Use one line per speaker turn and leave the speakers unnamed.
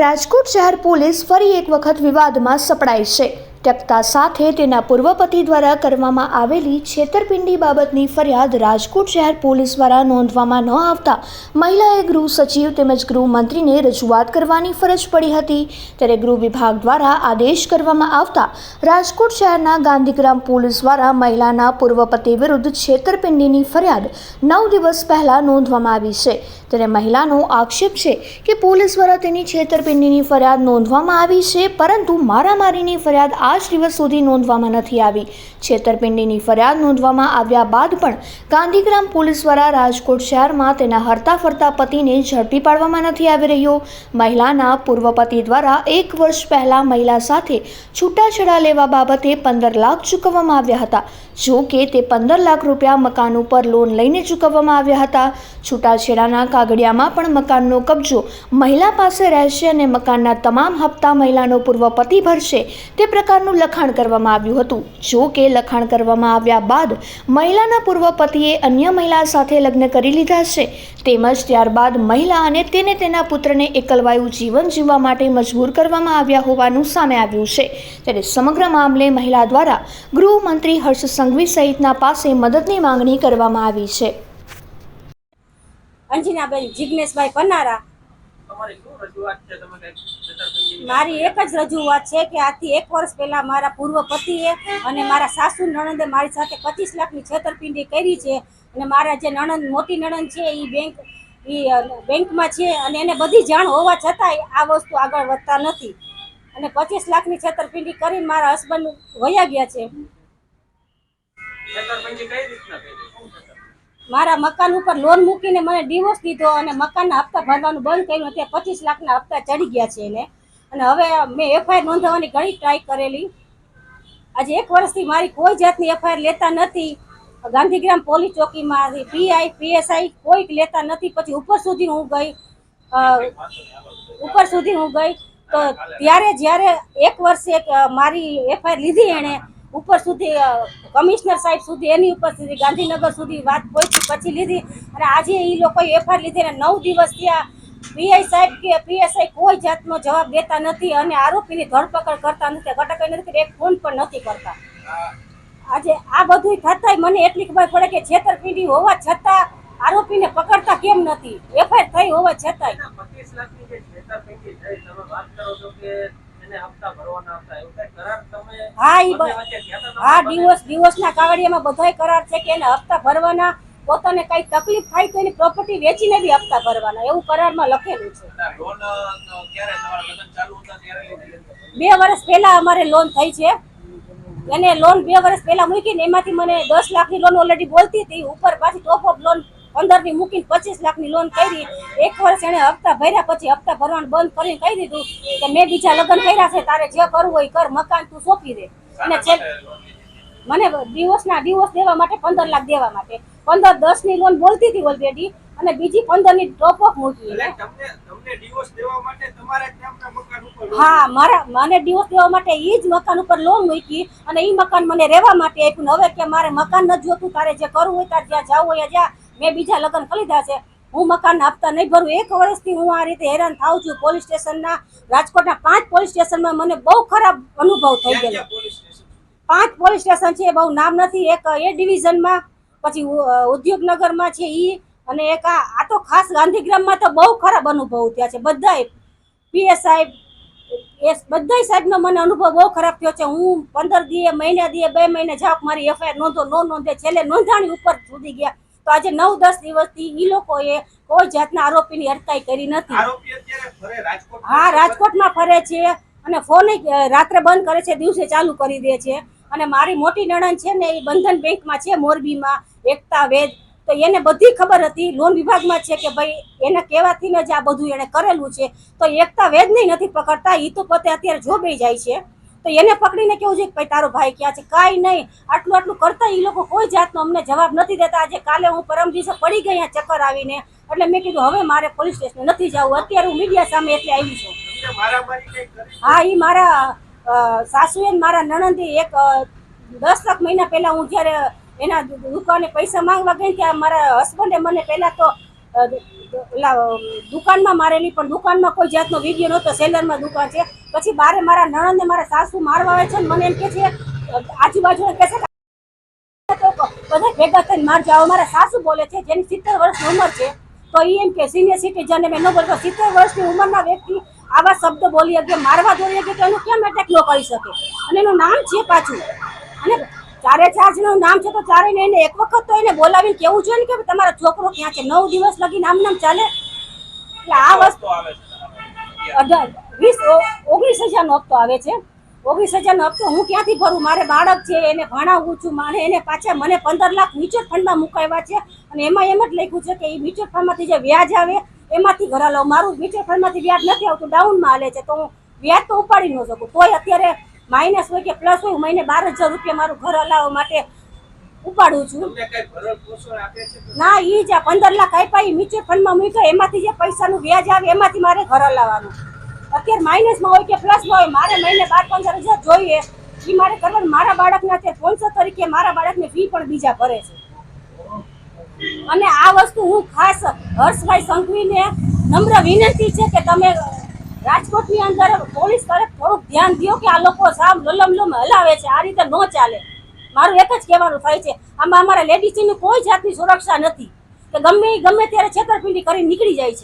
રાજકોટ શહેર પોલીસ ફરી એક વખત વિવાદમાં સપડાઈ છે। ટકતા સાથે તેના પૂર્વ પતિ દ્વારા કરવામાં આવેલી છેતરપિંડી બાબતની ફરિયાદ રાજકોટ શહેર પોલીસ દ્વારા નોંધવામાં ન આવતા મહિલાએ ગૃહ સચિવ તેમજ ગૃહમંત્રીને રજૂઆત કરવાની ફરજ પડી હતી। ત્યારે ગૃહ વિભાગ દ્વારા આદેશ કરવામાં આવતા રાજકોટ શહેરના ગાંધીગ્રામ પોલીસ દ્વારા મહિલાના પૂર્વ પતિ વિરુદ્ધ છેતરપિંડીની ફરિયાદ 9 દિવસ પહેલા નોંધવામાં આવી છે। ત્યારે મહિલાનો આક્ષેપ છે કે પોલીસ દ્વારા તેની છેતરપિંડીની ફરિયાદ નોંધવામાં આવી છે, પરંતુ મારામારીની ફરિયાદ આજ દિવસ સુધી નોંધવામાં નથી આવી। છેતરપિંડીની ફરિયાદ નોંધવામાં આવ્યા બાદ પણ ગાંધીગ્રામ પોલીસ દ્વારા રાજકોટ શહેરમાં તેના હરતા ફરતા પતિને ઝડપી પાડવામાં નથી આવી રહ્યો। મહિલાના પૂર્વ પતિ દ્વારા 1 વર્ષ પહેલા મહિલા સાથે છૂટાછેડા લેવા બાબતે 15 લાખ ચૂકવવામાં આવ્યા હતા। જો કે તે 15 લાખ રૂપિયા મકાન ઉપર લોન લઈને ચૂકવવામાં આવ્યા હતા। છૂટાછેડાના કાગળિયામાં પણ મકાનનો કબજો મહિલા પાસે રહેશે અને મકાનના તમામ હપ્તા મહિલાનો પૂર્વ પતિ ભરશે તે પ્રકારનું લખાણ કરવામાં આવ્યું હતું। જો કે લખાણ કરવામાં આવ્યા બાદ મહિલાના પૂર્વ પતિએ અન્ય મહિલા સાથે લગ્ન કરી લીધા છે, તેમજ ત્યારબાદ મહિલા અને તેને તેના પુત્રને એકલવાયું જીવન જીવવા માટે મજબૂર કરવામાં આવ્યા હોવાનું સામે આવ્યું છે। ત્યારે સમગ્ર મામલે મહિલા દ્વારા ગૃહમંત્રી હર્ષ સંઘવી સહિતના પાસે મદદની માંગણી કરવામાં આવી છે।
અંજનાબેન જિગ્નેશભાઈ પનારા, મારી એક જ રજૂઆત છે કે આજથી 1 વર્ષ પહેલા મારા પૂર્વ પતિએ અને મારા સાસુ નણંદે મારી સાથે 25 લાખની છેતરપિંડી કરી છે અને મારા જે નણંદ મોટી નણંદ છે એ બેંકમાં છે અને એને બધી જાણ હોવા છતાંય આ વસ્તુ આગળ વધતા નથી અને 25 લાખની છેતરપિંડી કરીને મારા હસબન્ડ વયા ગયા છે। મારા મકાન ઉપર લોન મૂકીને મને ડિવોર્સ દીધો અને મકાનના હપ્તા ભરવાનું બંધ કર્યું, ત્યાં 25 લાખના હપ્તા ચડી ગયા છે એને। અને હવે મેં એફઆઈઆર નોંધાવવાની ઘણી ટ્રાય કરેલી, આજે 1 વર્ષથી મારી કોઈ જાતની એફઆઈઆર લેતા નથી। ગાંધીગ્રામ પોલીસ ચોકીમાં પીઆઈ પીએસઆઈ કોઈ લેતા નથી। પછી ઉપર સુધી હું ગઈ તો ત્યારે જ્યારે 1 વર્ષે મારી એફઆઈઆર લીધી એણે ઉપર સુધી કમિશનર સાહેબ સુધી એની ઉપર સુધી ગાંધીનગર સુધી વાત પહોંચી પછી લીધી અને આજે એ લોકોએ એફઆઈઆર લીધી અને 9 દિવસ ત્યાં પીઆઈ સાહેબ કે પીએસઆઈ કોઈ જાતનો જવાબ દેતા નથી અને આરોપીની ધરપકડ કરતા નથી, ઘટક નથી, એક ફોન પણ નથી કરતા। આજે આ બધું થતાંય મને એટલી ખબર પડે કે છેતરપિંડી હોવા છતાં આરોપીને પકડતા કેમ નથી, એફઆઈઆર થઈ હોવા છતાંય।
25 લાખની જે છેતરપિંડી થઈ, તમે વાત કરો છો કે એને હપ્તા ભરવાના હતા, એવું કઈ કરાર તમે?
હા, ડિવોર્સના કાગળિયામાં બધાય કરાર છે કે એને હપ્તા ભરવાના, પોતાને કઈ તકલીફ થાય તો એની પ્રોપર્ટી વેચીને બી હપ્તા ભરવાના, એવું કરારમાં લખેલું છે।
લોન ક્યારે તમારા લગ્ન ચાલુ હતા ત્યારે લીધી?
2 વર્ષ પહેલા અમારે લોન થઈ છે એને લોન 2 વર્ષ પહેલા મૂકીને એમાંથી મને 10 લાખની લોન ઓલરેડી બોલતી હતી, ઉપર પાછી ટોપ અપ લોન 15ની મૂકીને 25 લાખની લોન કરી। 1 વર્ષ એને હપ્તા ભર્યા પછી હપ્તા ભરવાનું બંધ કરીને કહી દીધું કે મેં બીજા લગ્ન કર્યા છે, તારે જે કરવું હોય કર, મકાન તું સોંપી દે। અને મને ડિવોર્સ દેવા માટે 15 લાખ દેવા માટે 15-10ની લોન બોલતી હતી ઓલરેડી અને બીજી 15ની ટોપ અપ મૂકી।
તમને ડિવોર્સ દેવા માટે તમારે કેમના મકાન ઉપર?
હા, મને ડિવોર્સ દેવા માટે ઈ જ મકાન ઉપર લોન મૂકી અને ઈ મકાન મને રહેવા માટે આપ્યું। હવે કે મારે મકાન નથી જોતું, તારે જે કરવું હોય તારે જ્યાં જવું હોય જા, મેં બીજા લગ્ન કરી લીધા છે, હું મકાન હપ્તા નહીં ભરું। 1 વર્ષથી હું આ રીતે હેરાન થાઉં છું। પોલીસ સ્ટેશનના રાજકોટના 5 પોલીસ સ્ટેશનમાં મને બહુ ખરાબ અનુભવ થઈ ગયેલો। 5 પોલીસ સ્ટેશન છે, બહુ નામ નથી, એક એ ડિવિઝનમાં, પછી ઉદ્યોગનગરમાં છે ઈ, અને એક આ તો ખાસ ગાંધીગ્રામમાં તો બહુ ખરાબ અનુભવ થયા છે બધાય પીએસઆઈ બધાય સાહેબનો મને અનુભવ બહુ ખરાબ થયો છે। હું 15 દીએ મહિના દીએ 2 મહિને જાવ મારી એફઆઈઆર નોંધો ન નોંધે, છેલ્લે નોંધાણી ઉપર સુધી ગયા તો આજે 9-10 દિવસથી ઈ લોકોએ કોઈ જાતના આરોપીની અટકાઈ કરી નથી। હા, રાજકોટમાં ફરે છે અને ફોન રાત્રે બંધ કરે છે, દિવસે ચાલુ કરી દે છે। અને મારી મોટી નણંદ છે ને એ બંધન બેંકમાં છે મોરબીમાં, એકતા વેદ, તો એને બધી ખબર હતી, લોન વિભાગમાં છે કે ભાઈ એને કહેવાથી જ આ બધું એને કરેલું છે, તો એકતા વેદને નથી પકડતા, એ તો પોતે અત્યારે જોબે જાય છે, તો એને પકડીને કેવું છે કે ભાઈ તારો ભાઈ ક્યાં છે, કાંઈ નહીં, આટલું કરતા એ લોકો કોઈ જાતનો અમને જવાબ નથી દેતા। આજે કાલે હું પરમ દિવસે પડી ગઈ અહીંયા ચક્કર આવીને, એટલે મેં કીધું હવે મારે પોલીસ સ્ટેશન નથી જવું, અત્યારે હું મીડિયા સામે એટલે આવી છું। હા, એ મારા સાસુએ મારા નણંદે 10 મહિના પહેલા હું જ્યારે એના દુકાને પૈસા માંગવા ગઈ ત્યાં મારા હસબન્ડે મને પહેલા તો દુકાનમાં મારેલી, પણ દુકાનમાં કોઈ જાતનો વિડીયો નહોતો, સેલરમાં દુકાન છે. પછી બારે મારા નણંદ ને મારા સાસુ મારવા આવે છે, મને એમ કે છે આજુબાજુ કે છે તો બધા ભેગા થઈને મારજો. આવો મારા સાસુ બોલે છે, જેની 70 વર્ષની ઉંમર છે, તો એ એમ કે સિનિયર સિટીઝન મેં ન બોલતો, 70 વર્ષની ઉંમરના વ્યક્તિ આવા શબ્દ બોલી શકે, મારવા દોડી શકે, તો એનું કેમ એટેક ન કરી શકે? અને એનું નામ છે પાછું, અને 4 જણનું નામ છે, તો ચારેયને એને એક વખત તો એને બોલાવીને કેવું જોઈએ ને કે તમારો છોકરો ક્યાં છે. 9 દિવસ લગી નામ ચાલે. એટલે આ વસ્તુ 19,000 નો હપ્તો આવે છે. 19,000 નો હપ્તો હું ક્યાંથી ભરું? મારે બાળક છે, એને ભણાવવું છું, મારે એને પાછા મને 15 લાખ મ્યુચ્યુઅલ ફંડમાં મુકાવ્યા છે, અને એમાં એમ જ લખ્યું છે કે એ મ્યુચ્યુઅલ ફંડમાંથી જે વ્યાજ આવે એમાંથી ઘર હલાવો. મારું મ્યુચ્યુઅલ ફંડમાંથી વ્યાજ નથી આવતું, ડાઉનમાં હાલે છે, તો હું વ્યાજ તો ઉપાડી ન શકું. તોય અત્યારે માઇનસ હોય કે પ્લસ હોય, મહિને 12,000 રૂપિયા મારું ઘર હલાવવા માટે ઉપાડું છું. ના, ઈ જ 15 લાખ આપ્યા, મ્યુચ્યુઅલ ફંડમાં મૂક્યા, એમાંથી જે પૈસાનું વ્યાજ આવે એમાંથી મારે ઘર હલાવવાનું. અત્યારે માઇનસમાં હોય કે પ્લસમાં હોય, મારે મહિને 12-15,000 જોઈએ, એ મારે કરવાનું. મારા બાળકના અત્યારે સ્પોન્સર તરીકે મારા બાળકની ફી પણ બીજા ભરે છે. અને આ વસ્તુ હું ખાસ હર્ષભાઈ સંઘવીને નમ્ર વિનંતી છે કે તમે રાજકોટની અંદર પોલીસ તરફ થોડુંક ધ્યાન દો કે આ લોકો સામ લલમલમ હલાવે છે, આ રીતે ન ચાલે. મારું એક જ કહેવાનું થાય છે, આમાં અમારા લેડીઝની કોઈ જાતની સુરક્ષા નથી, કે ગમે ત્યારે છેતરપિંડી કરીને નીકળી જાય છે.